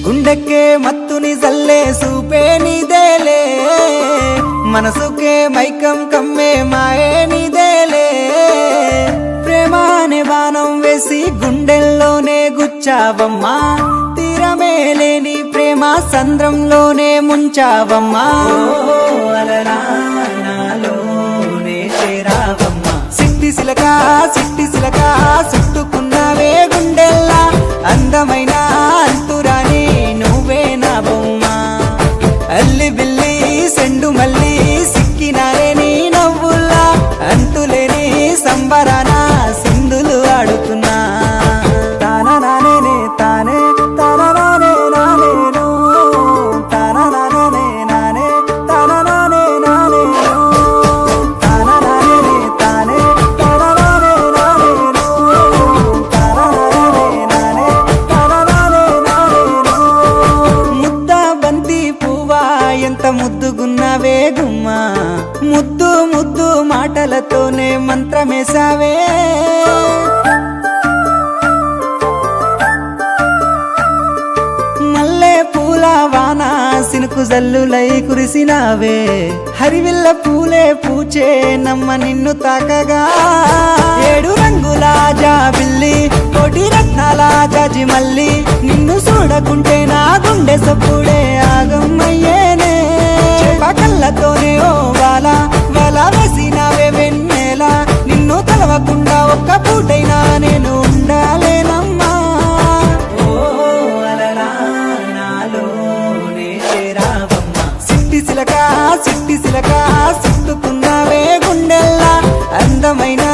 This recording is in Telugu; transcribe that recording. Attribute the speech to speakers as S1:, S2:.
S1: గుండెకే మత్తుని జల్లే సూపే నీదేలే మనసుకే మైకం కమ్మే మాయే నీదేలే ప్రేమ అనే బాణం వేసి గుండెల్లోనే గుచ్చావమ్మా తీరమే లేని ప్రేమ సంద్రంలోనే ముంచావమ్మా అలలా నాలోనే చేరావమ్మా సిట్టి సిలక చుట్టుకున్నావే గుండెల్లా అందమైన అంతురాని నువ్వే నా బొమ్మ అల్లి బిల్లి సెండు మల్లి సిక్కినారే నీ నవ్వుల్లా అంతులేని సంబరాన సింధులు ఆడుతున్నా తానా నానే తానే తానా నానే నానేను తానా నానే నానే తానా నానే నానేను తానా నానే తానే తానా నానే నానేను తానా నానే నానే తానా నానే నానేను ముద్ద బంతి పువ్వా ఎంత ముద్దుగున్నావే గుమ్మా ముద్దు ముద్దు మాటలతోనే మంత్రమేసావే మల్లె పూల వాన సినుకు జల్లులై కురిసినావే హరివిల్ల పూలే పూచే నమ్మ నిన్ను తాకగా ఏడు రంగుల జాబిల్లి కోటి రత్నాల జాజి మల్లి నిన్ను చూడకుంటే నా గుండె సప్పుడే ఆగమ్మయ్యేనే కళ్ళతోనే ఓ వాల వేసినావే వెన్నెల నిన్ను తలవకుండా ఒక్క పూటైనా నేను ఉండాలేనమ్మా ఓ అలలా నాలోనే చేరావమ్మా సిట్టి సిలక చుట్టుకున్నావే గుండెల్లా అందమైన